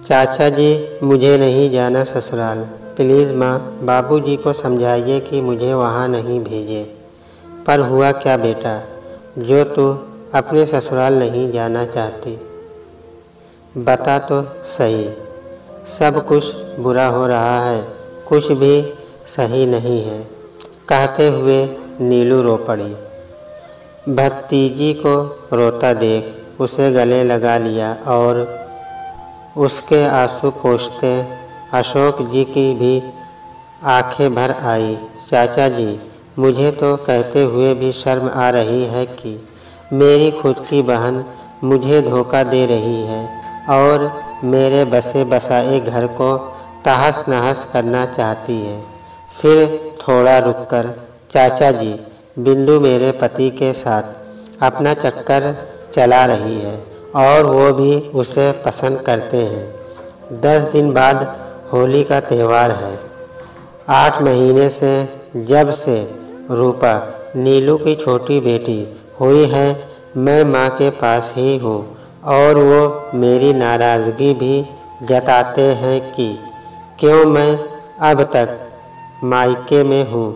चाचा जी मुझे नहीं जाना ससुराल। प्लीज़ माँ, बाबूजी को समझाइए कि मुझे वहाँ नहीं भेजे। पर हुआ क्या बेटा, जो तू अपने ससुराल नहीं जाना चाहती? बता तो सही। सब कुछ बुरा हो रहा है, कुछ भी सही नहीं है। कहते हुए नीलू रो पड़ी। भतीजी को रोता देख उसे गले लगा लिया और उसके आंसू पोंछते अशोक जी की भी आंखें भर आई। चाचा जी, मुझे तो कहते हुए भी शर्म आ रही है कि मेरी खुद की बहन मुझे धोखा दे रही है और मेरे बसे बसाए घर को तहस नहस करना चाहती है। फिर थोड़ा रुककर, चाचा जी, बिंदु मेरे पति के साथ अपना चक्कर चला रही है और वो भी उसे पसंद करते हैं। 10 दिन बाद होली का त्यौहार है। 8 महीने से जब से रूपा नीलू की छोटी बेटी हुई है, मैं माँ के पास ही हूँ और वो मेरी नाराज़गी भी जताते हैं कि क्यों मैं अब तक मायके में हूँ।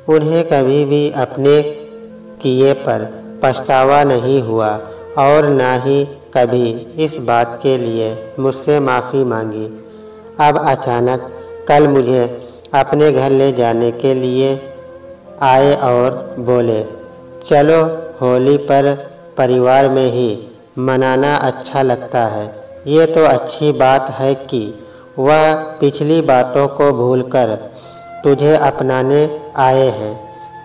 उन्हें कभी भी अपने किए पर पछतावा नहीं हुआ और ना ही कभी इस बात के लिए मुझसे माफ़ी मांगी। अब अचानक कल मुझे अपने घर ले जाने के लिए आए और बोले, चलो होली पर परिवार में ही मनाना अच्छा लगता है। ये तो अच्छी बात है कि वह पिछली बातों को भूलकर तुझे अपनाने आए हैं।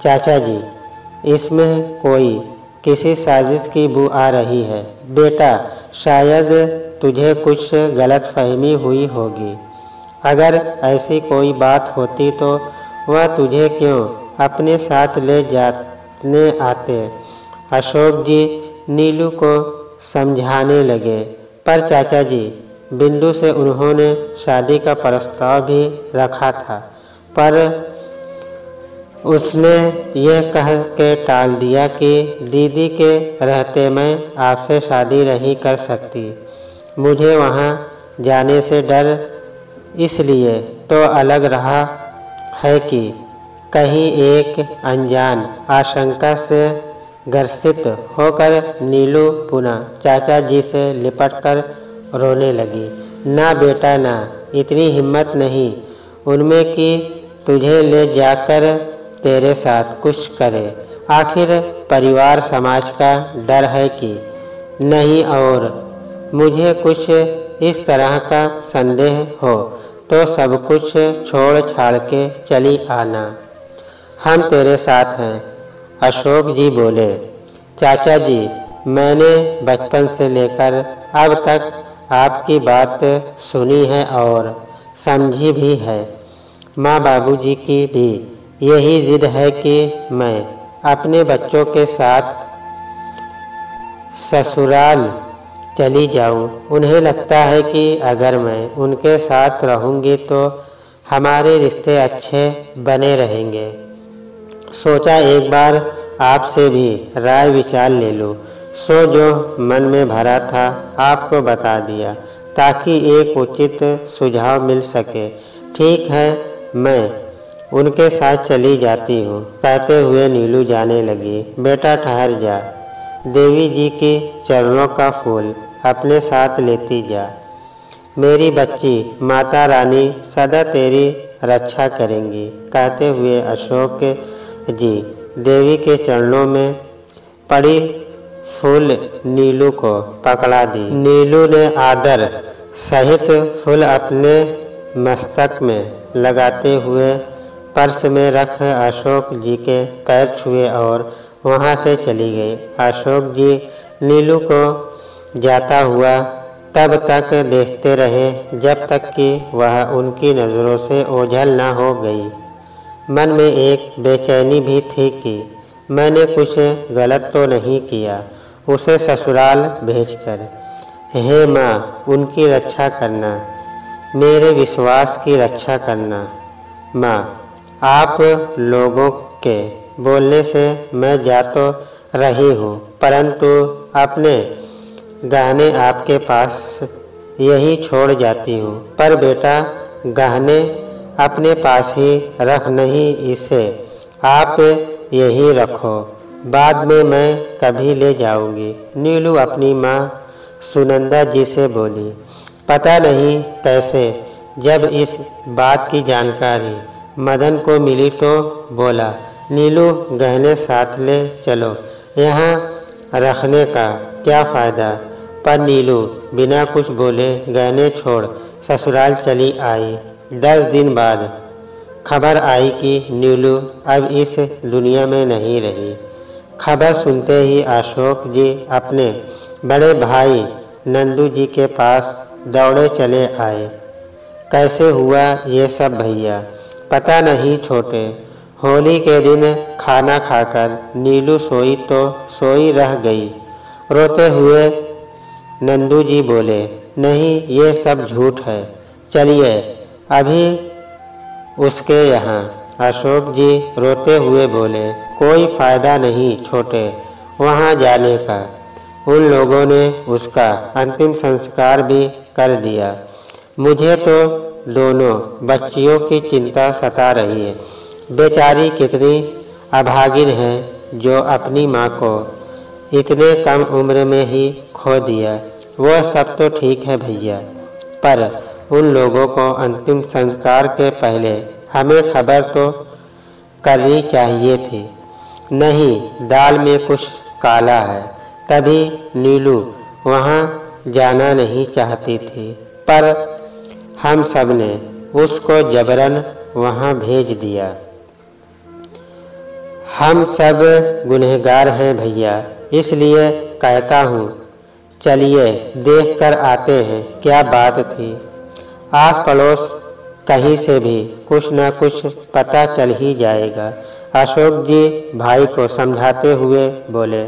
चाचा जी, इसमें कोई किसी साजिश की बू आ रही है। बेटा, शायद तुझे कुछ गलतफहमी हुई होगी। अगर ऐसी कोई बात होती तो वह तुझे क्यों अपने साथ ले जाने आते? अशोक जी नीलू को समझाने लगे। पर चाचा जी, बिंदु से उन्होंने शादी का प्रस्ताव भी रखा था, पर उसने यह कह के टाल दिया कि दीदी के रहते मैं आपसे शादी नहीं कर सकती। मुझे वहाँ जाने से डर इसलिए तो अलग रहा है कि कहीं एक अनजान आशंका से ग्रसित होकर नीलू पुनः चाचा जी से लिपटकर रोने लगी। ना बेटा ना, इतनी हिम्मत नहीं उनमें कि तुझे ले जाकर तेरे साथ कुछ करे। आखिर परिवार समाज का डर है कि नहीं, और मुझे कुछ इस तरह का संदेह हो तो सब कुछ छोड़ छाड़ के चली आना। हम तेरे साथ हैं। अशोक जी बोले। चाचा जी, मैंने बचपन से लेकर अब तक आपकी बात सुनी है और समझी भी है। माँ बाबूजी की भी यही जिद है कि मैं अपने बच्चों के साथ ससुराल चली जाऊं। उन्हें लगता है कि अगर मैं उनके साथ रहूंगी तो हमारे रिश्ते अच्छे बने रहेंगे। सोचा एक बार आपसे भी राय विचार ले लो। सो जो मन में भरा था आपको बता दिया ताकि एक उचित सुझाव मिल सके। ठीक है, मैं उनके साथ चली जाती हूँ। कहते हुए नीलू जाने लगी। बेटा ठहर जा, देवी जी के चरणों का फूल अपने साथ लेती जा। मेरी बच्ची, माता रानी सदा तेरी रक्षा करेंगी। कहते हुए अशोक जी देवी के चरणों में पड़ी फूल नीलू को पकड़ा दी। नीलू ने आदर सहित फूल अपने मस्तक में लगाते हुए पर्स में रख अशोक जी के पैर छुए और वहां से चली गई। अशोक जी नीलू को जाता हुआ तब तक देखते रहे जब तक कि वह उनकी नज़रों से ओझल न हो गई। मन में एक बेचैनी भी थी कि मैंने कुछ गलत तो नहीं किया उसे ससुराल भेजकर। हे माँ, उनकी रक्षा करना, मेरे विश्वास की रक्षा करना। माँ, आप लोगों के बोलने से मैं जा तो रही हूँ, परंतु अपने गहने आपके पास यही छोड़ जाती हूँ। पर बेटा, गहने अपने पास ही रख, नहीं इसे आप यही रखो, बाद में मैं कभी ले जाऊंगी। नीलू अपनी माँ सुनंदा जी से बोली। पता नहीं कैसे जब इस बात की जानकारी मदन को मिली तो बोला, नीलू गहने साथ ले चलो, यहाँ रखने का क्या फ़ायदा। पर नीलू बिना कुछ बोले गहने छोड़ ससुराल चली आई। 10 दिन बाद खबर आई कि नीलू अब इस दुनिया में नहीं रही। खबर सुनते ही अशोक जी अपने बड़े भाई नंदू जी के पास दौड़े चले आए। कैसे हुआ ये सब भैया? पता नहीं छोटे, होली के दिन खाना खाकर नीलू सोई तो सोई रह गई। रोते हुए नंदू जी बोले, नहीं ये सब झूठ है, चलिए अभी उसके यहाँ। अशोक जी रोते हुए बोले, कोई फ़ायदा नहीं छोटे वहाँ जाने का। उन लोगों ने उसका अंतिम संस्कार भी कर दिया। मुझे तो दोनों बच्चियों की चिंता सता रही है। बेचारी कितनी अभागिन है जो अपनी माँ को इतने कम उम्र में ही खो दिया। वह सब तो ठीक है भैया, पर उन लोगों को अंतिम संस्कार के पहले हमें खबर तो करनी चाहिए थी। नहीं, दाल में कुछ काला है, तभी नीलू वहाँ जाना नहीं चाहती थी, पर हम सब ने उसको जबरन वहाँ भेज दिया। हम सब गुनहगार हैं भैया, इसलिए कहता हूँ चलिए देख कर आते हैं क्या बात थी। आस पड़ोस कहीं से भी कुछ न कुछ पता चल ही जाएगा। अशोक जी भाई को समझाते हुए बोले,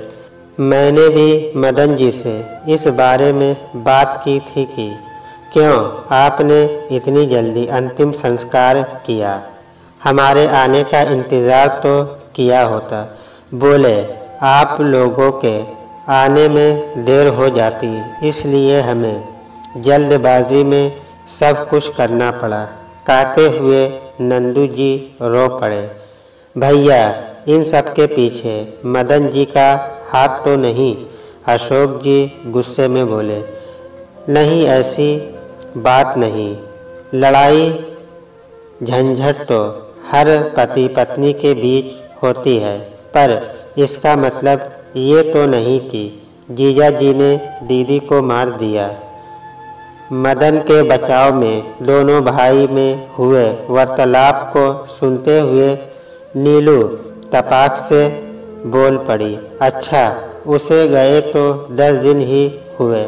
मैंने भी मदन जी से इस बारे में बात की थी कि क्यों आपने इतनी जल्दी अंतिम संस्कार किया, हमारे आने का इंतज़ार तो किया होता। बोले, आप लोगों के आने में देर हो जाती, इसलिए हमें जल्दबाजी में सब कुछ करना पड़ा। कहते हुए नंदू जी रो पड़े। भैया, इन सब के पीछे मदन जी का हाथ तो नहीं? अशोक जी गुस्से में बोले, नहीं ऐसी बात नहीं। लड़ाई झंझट तो हर पति पत्नी के बीच होती है, पर इसका मतलब ये तो नहीं कि जीजा जी ने दीदी को मार दिया। मदन के बचाव में दोनों भाई में हुए वार्तालाप को सुनते हुए नीलू तपाक से बोल पड़ी, अच्छा उसे गए तो 10 दिन ही हुए,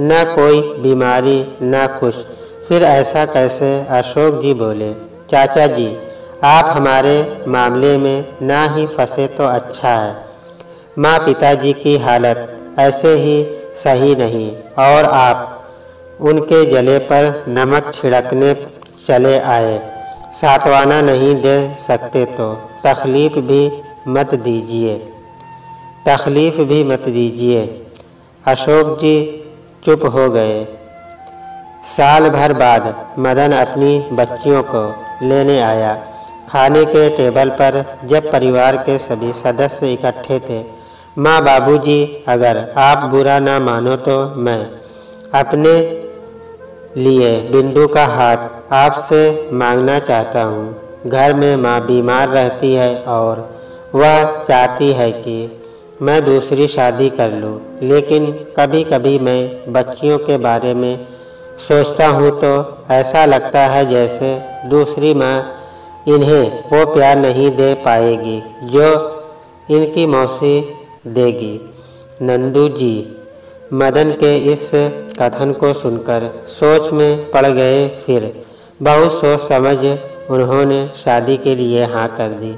न कोई बीमारी न कुछ, फिर ऐसा कैसे? अशोक जी बोले, चाचा जी आप हमारे मामले में ना ही फंसे तो अच्छा है। माँ पिताजी की हालत ऐसे ही सही नहीं और आप उनके जले पर नमक छिड़कने चले आए। सातवाना नहीं दे सकते तो तकलीफ़ भी मत दीजिए। अशोक जी चुप हो गए। साल भर बाद मदन अपनी बच्चियों को लेने आया। खाने के टेबल पर जब परिवार के सभी सदस्य इकट्ठे थे, माँ बाबूजी, अगर आप बुरा ना मानो तो मैं अपने लिए बिंदु का हाथ आपसे मांगना चाहता हूँ। घर में माँ बीमार रहती है और वह चाहती है कि मैं दूसरी शादी कर लूँ, लेकिन कभी कभी मैं बच्चियों के बारे में सोचता हूँ तो ऐसा लगता है जैसे दूसरी माँ इन्हें वो प्यार नहीं दे पाएगी जो इनकी मौसी देगी। नंदू जी मदन के इस कथन को सुनकर सोच में पड़ गए। फिर बहुत सोच समझ उन्होंने शादी के लिए हाँ कर दी।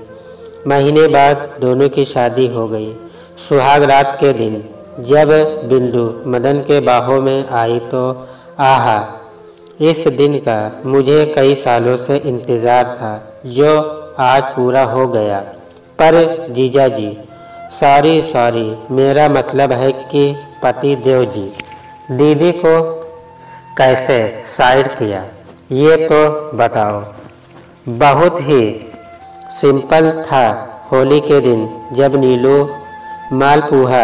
महीने बाद दोनों की शादी हो गई। सुहाग रात के दिन जब बिंदु मदन के बाहों में आई तो आहा, इस दिन का मुझे कई सालों से इंतज़ार था जो आज पूरा हो गया। पर जीजा जी, सॉरी, मेरा मतलब है कि पति देव जी, दीदी को कैसे साइड किया ये तो बताओ। बहुत ही सिंपल था। होली के दिन जब नीलू मालपुआ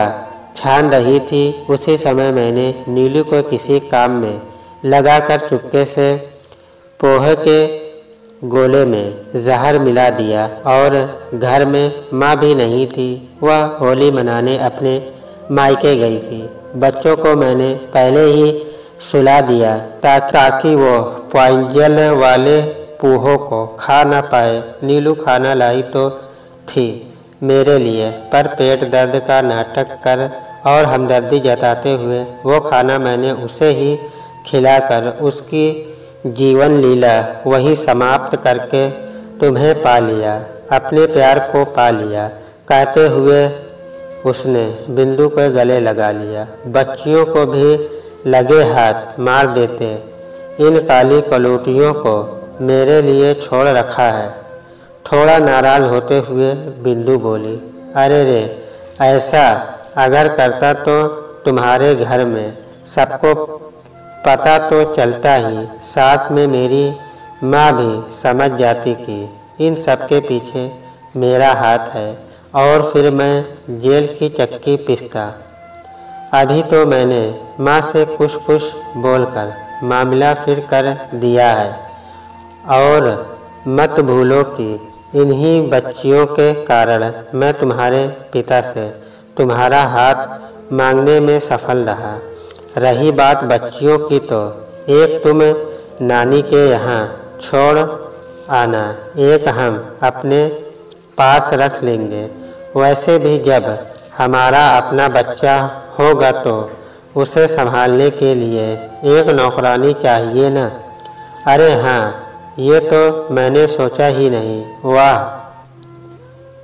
छान रही थी, उसी समय मैंने नीलू को किसी काम में लगाकर चुपके से पोहे के गोले में जहर मिला दिया और घर में माँ भी नहीं थी। वह होली मनाने अपने मायके गई थी। बच्चों को मैंने पहले ही सुला दिया ताकि वो पॉइजन वाले पोहों को खा न पाए। नीलू खाना लाई तो थी मेरे लिए, पर पेट दर्द का नाटक कर और हमदर्दी जताते हुए वो खाना मैंने उसे ही खिलाकर उसकी जीवन लीला वहीं समाप्त करके तुम्हें पा लिया, अपने प्यार को पा लिया कहते हुए उसने बिंदु को गले लगा लिया। बच्चियों को भी लगे हाथ मार देते, इन काली कलौटियों को मेरे लिए छोड़ रखा है। थोड़ा नाराज होते हुए बिंदु बोली, अरे रे, ऐसा अगर करता तो तुम्हारे घर में सबको पता तो चलता ही, साथ में मेरी माँ भी समझ जाती कि इन सब के पीछे मेरा हाथ है और फिर मैं जेल की चक्की पिसता। अभी तो मैंने माँ से कुछ बोलकर मामला फिर कर दिया है और मत भूलो कि इन्हीं बच्चियों के कारण मैं तुम्हारे पिता से तुम्हारा हाथ मांगने में सफल रहा। रही बात बच्चियों की तो एक तुम नानी के यहाँ छोड़ आना, एक हम अपने पास रख लेंगे। वैसे भी जब हमारा अपना बच्चा होगा तो उसे संभालने के लिए एक नौकरानी चाहिए ना। अरे हाँ, ये तो मैंने सोचा ही नहीं। वाह,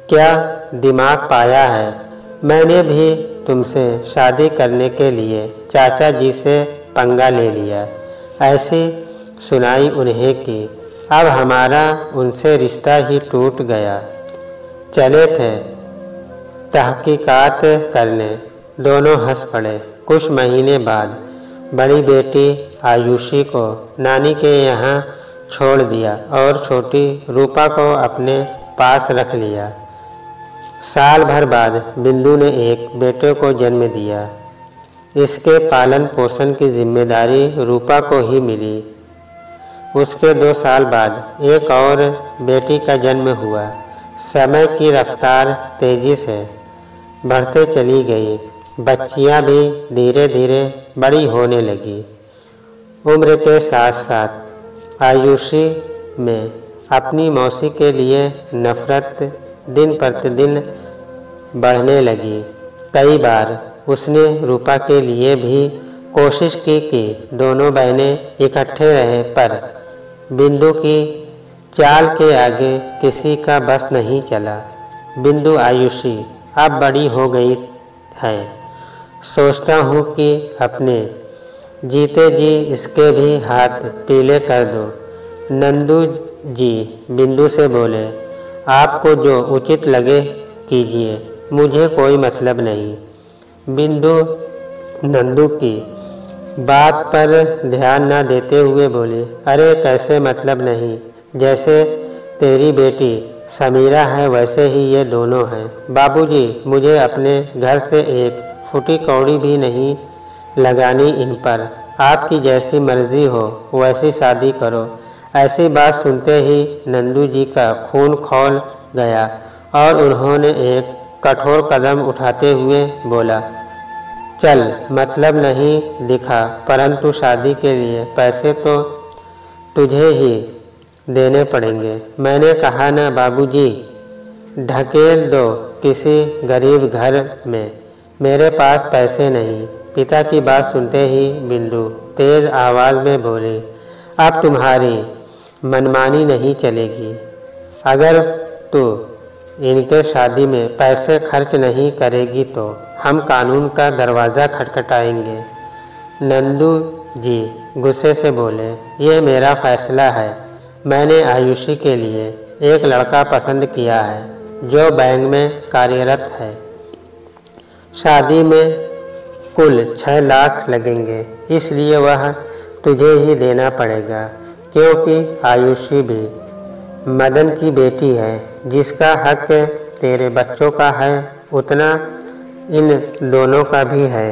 क्या दिमाग पाया है। मैंने भी तुमसे शादी करने के लिए चाचा जी से पंगा ले लिया। ऐसी सुनाई उन्हें कि अब हमारा उनसे रिश्ता ही टूट गया। चले थे तहकीकात करने। दोनों हंस पड़े। कुछ महीने बाद बड़ी बेटी आयुषी को नानी के यहाँ छोड़ दिया और छोटी रूपा को अपने पास रख लिया। साल भर बाद बिंदु ने एक बेटे को जन्म दिया। इसके पालन पोषण की जिम्मेदारी रूपा को ही मिली। उसके 2 साल बाद एक और बेटी का जन्म हुआ। समय की रफ्तार तेजी से बढ़ते चली गई। बच्चियां भी धीरे धीरे बड़ी होने लगी। उम्र के साथ साथ आयुषी में अपनी मौसी के लिए नफरत दिन प्रतिदिन बढ़ने लगी। कई बार उसने रूपा के लिए भी कोशिश की कि दोनों बहनें इकट्ठे रहें, पर बिंदु की चाल के आगे किसी का बस नहीं चला। बिंदु आयुषी अब बड़ी हो गई है। सोचता हूँ कि अपने जीते जी इसके भी हाथ पीले कर दो। नंदू जी बिंदु से बोले, आपको जो उचित लगे कीजिए, मुझे कोई मतलब नहीं। बिंदु नंदू की बात पर ध्यान न देते हुए बोली, अरे कैसे मतलब नहीं, जैसे तेरी बेटी समीरा है वैसे ही ये दोनों हैं। बाबूजी, मुझे अपने घर से एक फूटी कौड़ी भी नहीं लगानी इन पर। आपकी जैसी मर्जी हो वैसी शादी करो। ऐसी बात सुनते ही नंदू जी का खून खौल गया और उन्होंने एक कठोर कदम उठाते हुए बोला, चल, मतलब नहीं दिखा, परंतु शादी के लिए पैसे तो तुझे ही देने पड़ेंगे। मैंने कहा ना बाबूजी, ढकेल दो किसी गरीब घर में, मेरे पास पैसे नहीं। पिता की बात सुनते ही बिंदु तेज आवाज़ में बोली, अब तुम्हारी मनमानी नहीं चलेगी। अगर तू इनके शादी में पैसे खर्च नहीं करेगी तो हम कानून का दरवाज़ा खटखटाएंगे। नंदू जी गुस्से से बोले, ये मेरा फैसला है। मैंने आयुषी के लिए एक लड़का पसंद किया है जो बैंक में कार्यरत है। शादी में कुल 6 लाख लगेंगे, इसलिए वह तुझे ही देना पड़ेगा, क्योंकि आयुषी भी मदन की बेटी है। जिसका हक तेरे बच्चों का है उतना इन दोनों का भी है।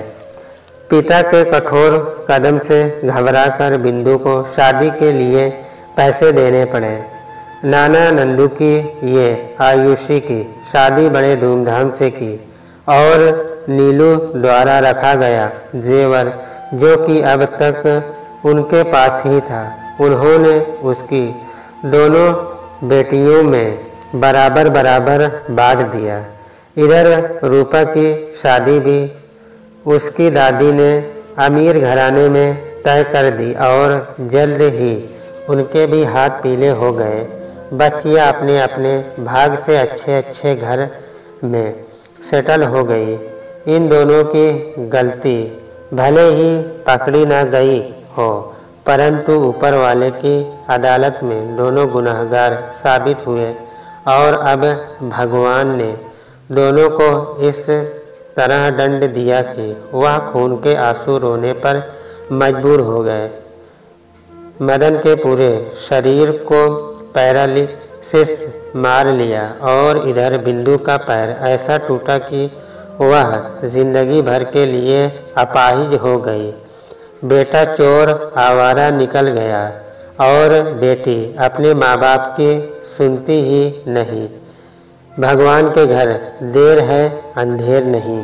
पिता के कठोर कदम से घबराकर बिंदु को शादी के लिए पैसे देने पड़े। नाना नंदू की ये आयुषी की शादी बड़े धूमधाम से की और नीलू द्वारा रखा गया जेवर जो कि अब तक उनके पास ही था, उन्होंने उसकी दोनों बेटियों में बराबर बराबर बांट दिया। इधर रूपा की शादी भी उसकी दादी ने अमीर घराने में तय कर दी और जल्द ही उनके भी हाथ पीले हो गए। बच्चियां अपने अपने भाग से अच्छे अच्छे घर में सेटल हो गई। इन दोनों की गलती भले ही पकड़ी ना गई हो, परंतु ऊपर वाले की अदालत में दोनों गुनहगार साबित हुए और अब भगवान ने दोनों को इस तरह दंड दिया कि वह खून के आंसू रोने पर मजबूर हो गए। मदन के पूरे शरीर को पैरालिसिस मार लिया और इधर बिंदु का पैर ऐसा टूटा कि वह जिंदगी भर के लिए अपाहिज हो गई। बेटा चोर आवारा निकल गया और बेटी अपने माँ बाप की सुनती ही नहीं। भगवान के घर देर है अंधेर नहीं।